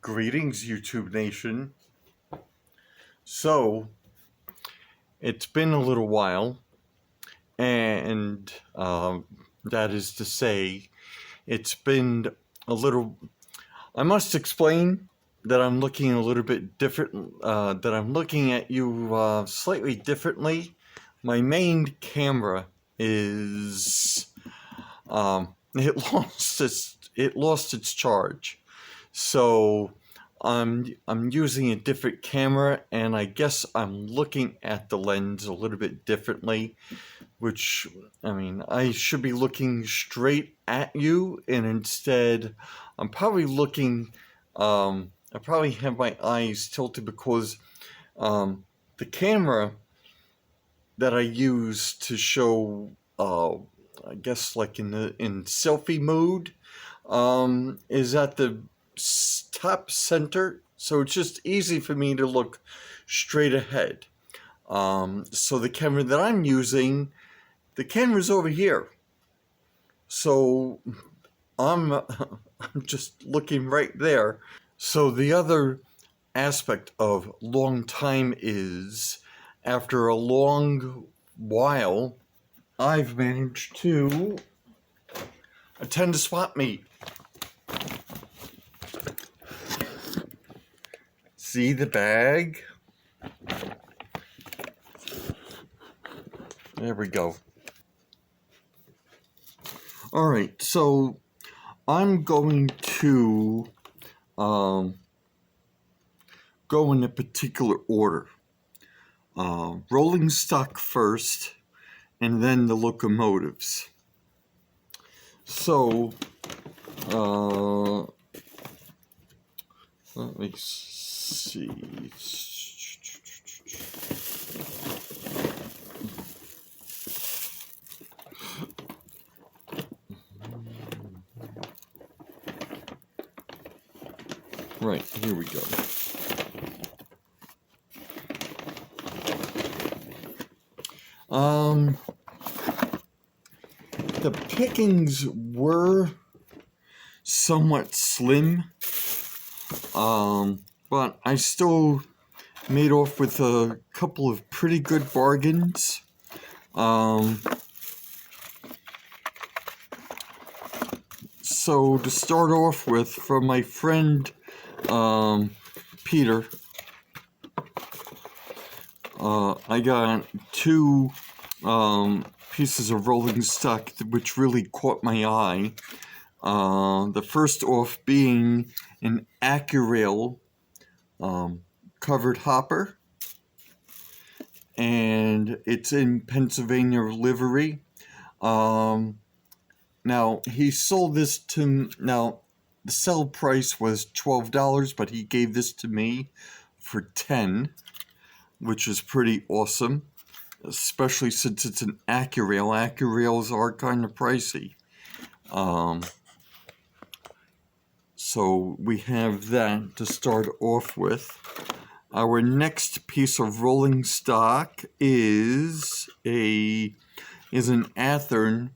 Greetings, YouTube Nation. So, it's been a little while, and that is to say, it's been a little. I must explain that I'm looking a little bit different, that I'm looking at you slightly differently. My main camera is. It lost its charge. So I'm using a different camera, and I guess I'm looking at the lens a little bit differently, which, I mean, I should be looking straight at you, and instead I'm probably looking, I probably have my eyes tilted because the camera that I use to show, I guess like in selfie mode, is at the top center, so it's just easy for me to look straight ahead. So the camera that I'm using, the camera's over here, so I'm I'm just looking right there. So the other aspect of long time is, after a long while, I've managed to attend a swap meet. See the bag? There we go. Alright, so I'm going to go in a particular order. Rolling stock first, and then the locomotives. So, let me see. Right, here we go. The pickings were somewhat slim, but I still made off with a couple of pretty good bargains. So to start off with, from my friend Peter, I got two pieces of rolling stock which really caught my eye. The first off being an AccuRail covered hopper, and it's in Pennsylvania livery. Now he sold this to, now the sell price was $12, but he gave this to me for $10, which is pretty awesome, especially since it's an AccuRail. AccuRails are kind of pricey. So we have that to start off with. Our next piece of rolling stock is an Athearn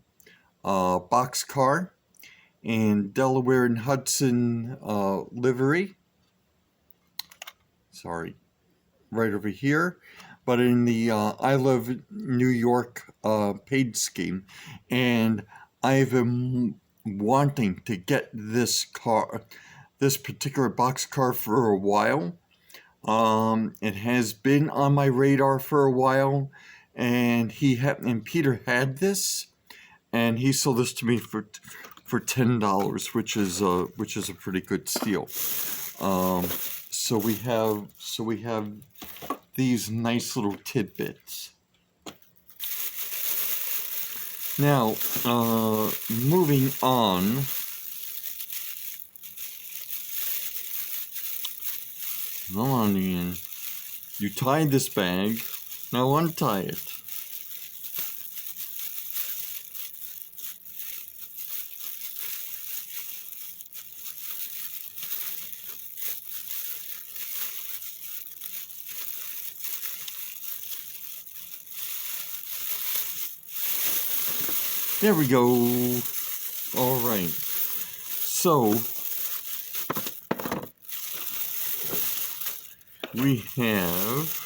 boxcar in Delaware and Hudson livery. Sorry, right over here, but in the I Love New York paid scheme, and I've been wanting to get this particular boxcar for a while. It has been on my radar for a while, and Peter had this, and he sold this to me for $10, which is a pretty good steal. So we have these nice little tidbits. Now, moving on. Come on, Ian. You tied this bag. Now untie it. There we go. All right. So, we have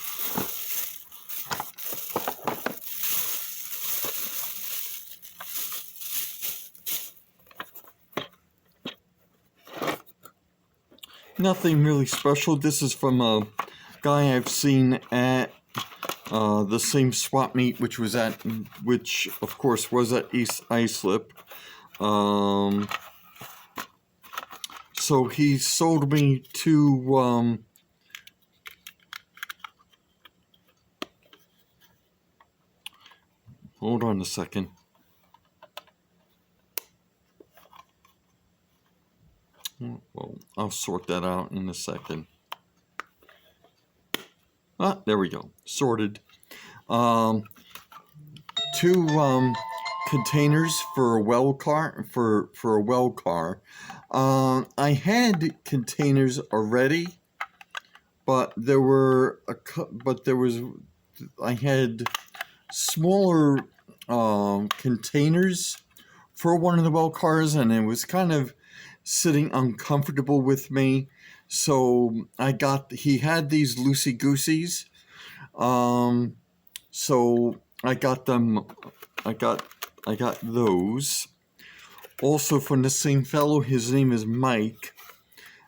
nothing really special. This is from a guy I've seen at the same swap meet, which of course was at East Islip. So he sold me two. Hold on a second. Well, I'll sort that out in a second. Ah, there we go. Sorted. Two containers for a well car. For a well car. I had containers already, but I had smaller containers for one of the well cars, and it was kind of sitting uncomfortable with me. So he had these loosey-gooseys. So I got them. I got those. Also from the same fellow, his name is Mike.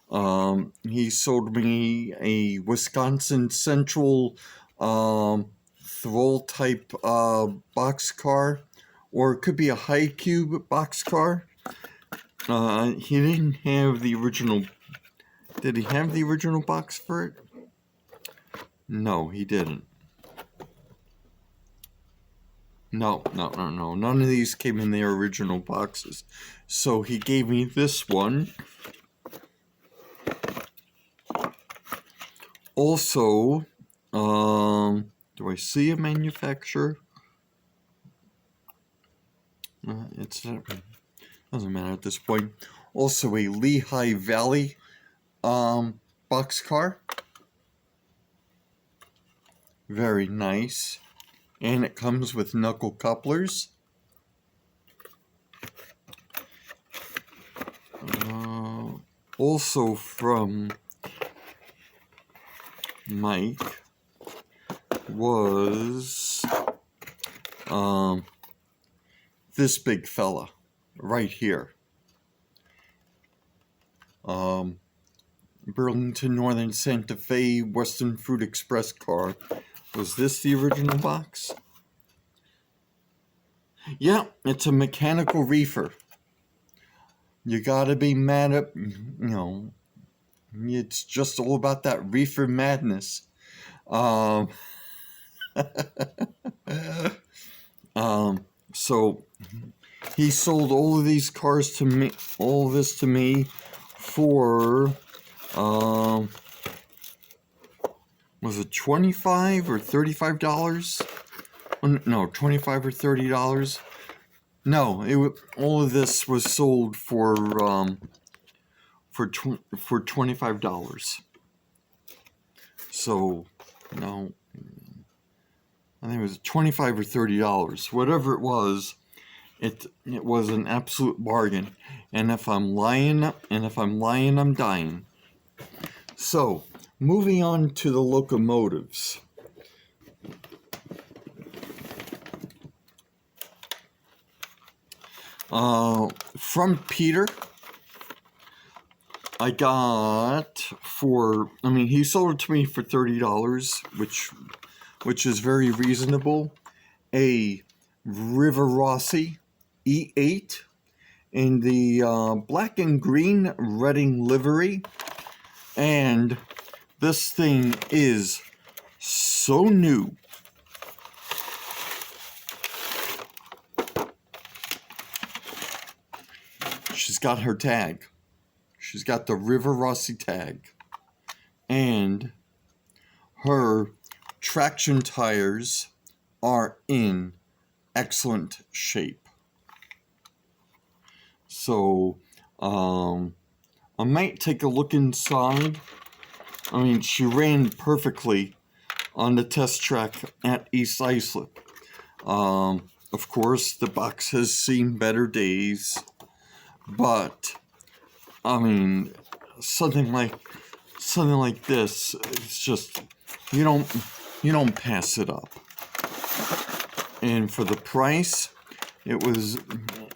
He sold me a Wisconsin Central Thrall type boxcar, or it could be a high cube boxcar. He didn't have the original. Did he have the original box for it? No, he didn't. No. None of these came in their original boxes. So he gave me this one. Also, do I see a manufacturer? Doesn't matter at this point. Also a Lehigh Valley boxcar. Very nice. And it comes with knuckle couplers. Also from Mike was this big fella right here. Burlington Northern Santa Fe Western Fruit Express car. Was this the original box? Yeah, it's a mechanical reefer. You gotta be mad at, it's just all about that reefer madness. So he sold all of these cars to me, all this to me for, was it $25 or $35? No, $25 or $30. No, all of this was sold for $25. So, no, I think it was $25 or $30. Whatever it was, it was an absolute bargain. And if I'm lying, I'm dying. So, moving on to the locomotives. From Peter, I got he sold it to me for $30, which is very reasonable. A River Rossi E8 in the black and green Reading livery. And this thing is so new. She's got her tag. She's got the River Rossi tag. And her traction tires are in excellent shape. So, I might take a look inside. She ran perfectly on the test track at East Islip. Of course, the box has seen better days. But, something like something like this, it's just, you don't pass it up. And for the price, it was,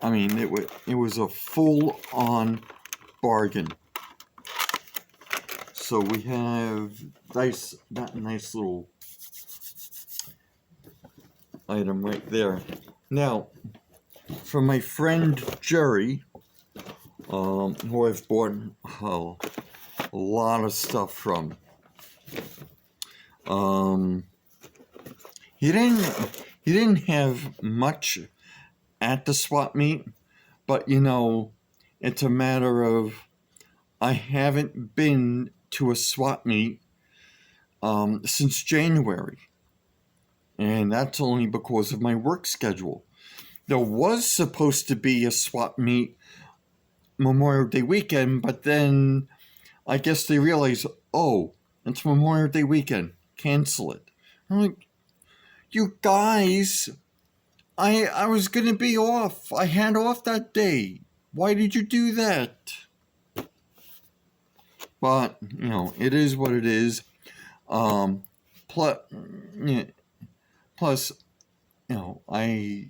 it was a full-on bargain. So we have that nice little item right there. Now, from my friend Jerry, who I've bought a lot of stuff from. He didn't have much at the swap meet, but it's a matter of I haven't been to a swap meet since January, and that's only because of my work schedule. There was supposed to be a swap meet Memorial Day weekend, but then I guess they realized, oh, it's Memorial Day weekend, cancel it. I'm like, you guys, I was going to be off. I had off that day. Why did you do that? But, it is what it is. Plus, I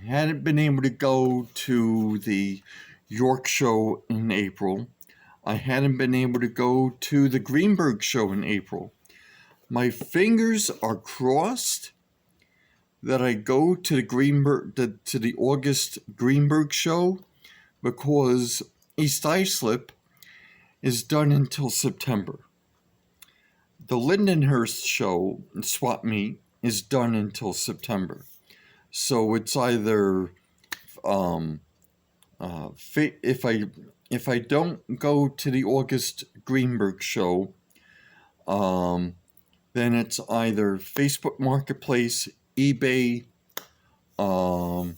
hadn't been able to go to the York Show in April. I hadn't been able to go to the Greenberg Show in April. My fingers are crossed that I go to the August Greenberg Show, because East Islip is done until September. The Lindenhurst Show, swap meet, is done until September. So it's either if I don't go to the August Greenberg Show, then it's either Facebook Marketplace, eBay, or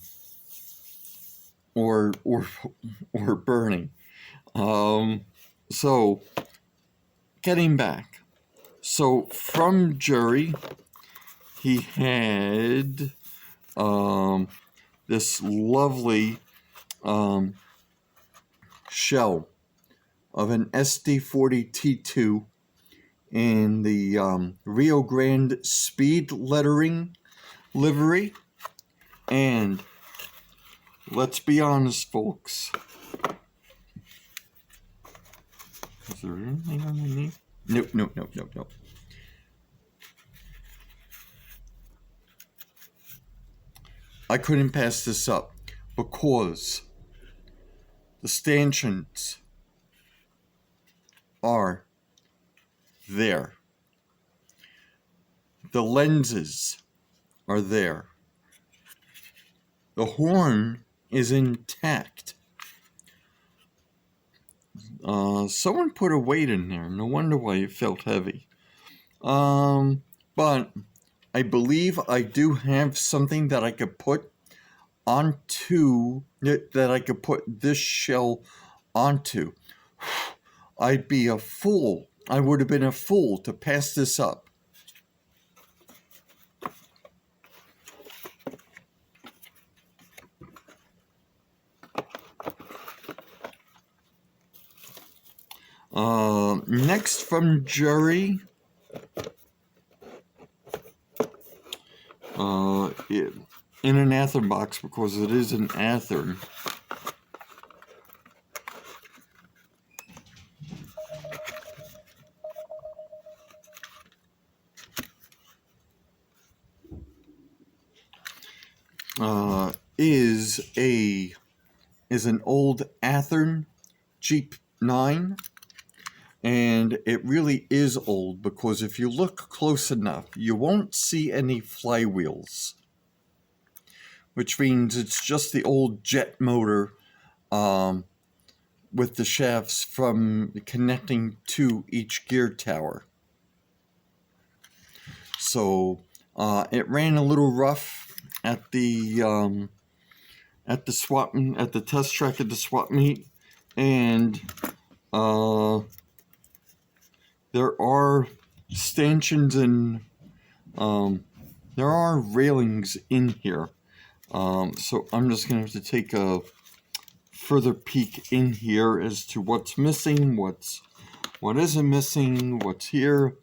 burning. So getting back. So from Jerry, he had this lovely shell of an SD40 T2 in the Rio Grande Speed lettering livery. And let's be honest, folks. Is there anything underneath? Nope. I couldn't pass this up because the stanchions are there. The lenses are there. The horn is intact. Someone put a weight in there. No wonder why it felt heavy. But I believe I do have something that I could put onto it, that I could put this shell onto. I'd be a fool. I would have been a fool to pass this up. Next from Jerry, in an Athearn box, because it is an Athearn. Is an old Athearn Jeep 9. And it really is old, because if you look close enough, you won't see any flywheels, which means it's just the old jet motor with the shafts from connecting to each gear tower. So it ran a little rough at the test track at the swap meet, and there are stanchions and there are railings in here. So I'm just going to have to take a further peek in here as to what's missing, what's what isn't missing, what's here.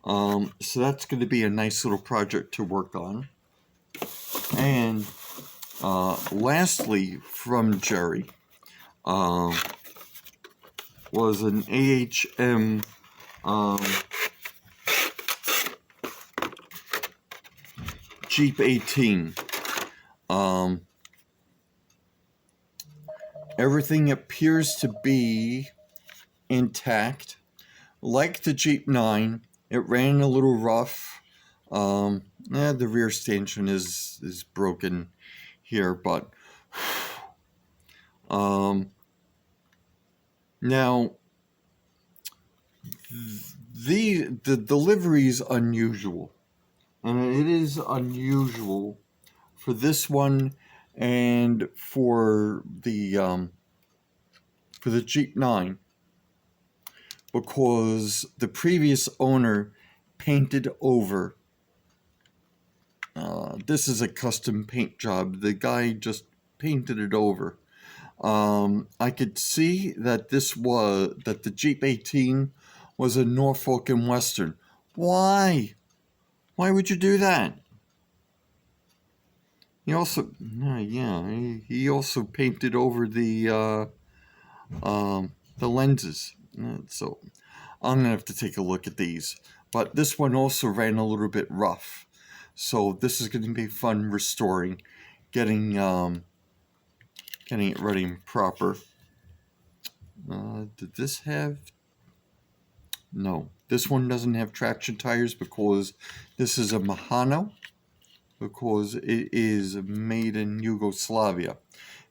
So that's going to be a nice little project to work on. And lastly, from Jerry, was an AHM Jeep 18. Everything appears to be intact. Like the Jeep 9, it ran a little rough. The rear stanchion is broken here, but now the delivery is unusual, and it is unusual for this one and for the Jeep 9, because the previous owner painted over. This is a custom paint job. The guy just painted it over. I could see that the Jeep 18 was a Norfolk and Western. Why? Why would you do that? He also, he also painted over the lenses. So I'm gonna have to take a look at these. But this one also ran a little bit rough. So this is going to be fun restoring, getting it ready and proper. Did this have? No, this one doesn't have traction tires because this is a Mahano, because it is made in Yugoslavia,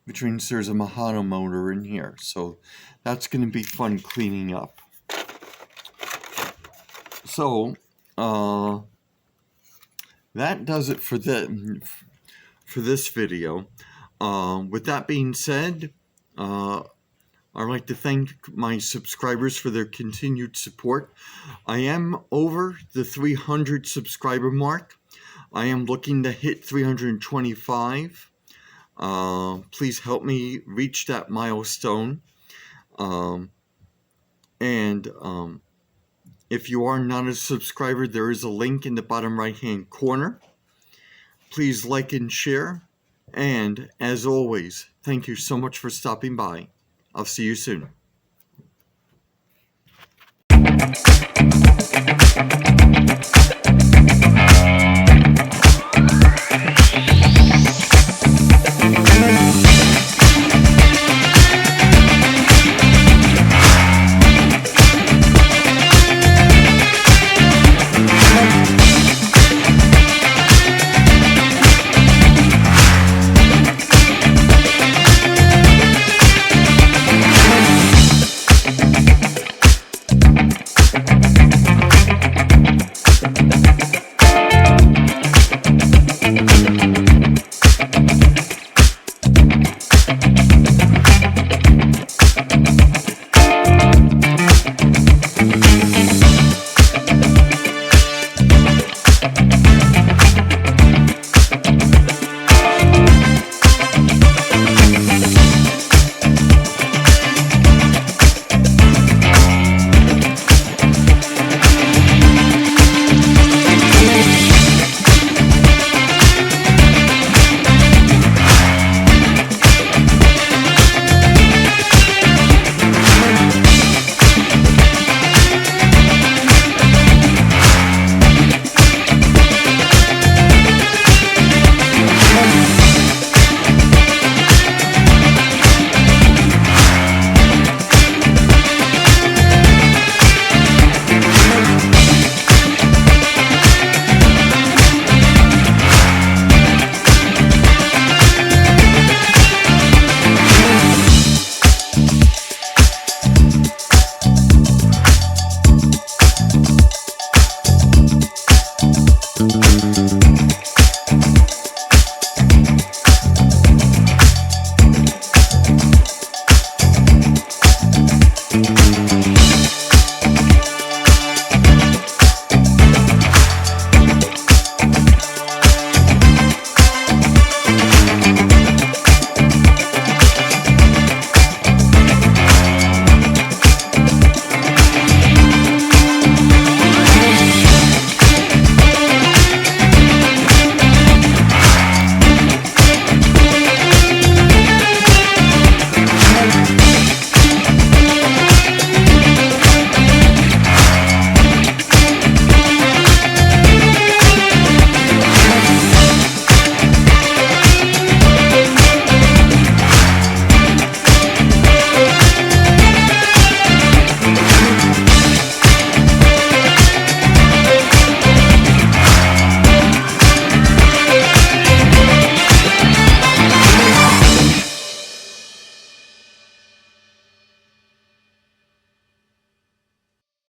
which means there's a Mahano motor in here. So that's going to be fun cleaning up. So that does it for this video. With that being said, I'd like to thank my subscribers for their continued support. I am over the 300 subscriber mark. I am looking to hit 325. Please help me reach that milestone. If you are not a subscriber, there is a link in the bottom right-hand corner. Please like and share. And as always, thank you so much for stopping by. I'll see you soon.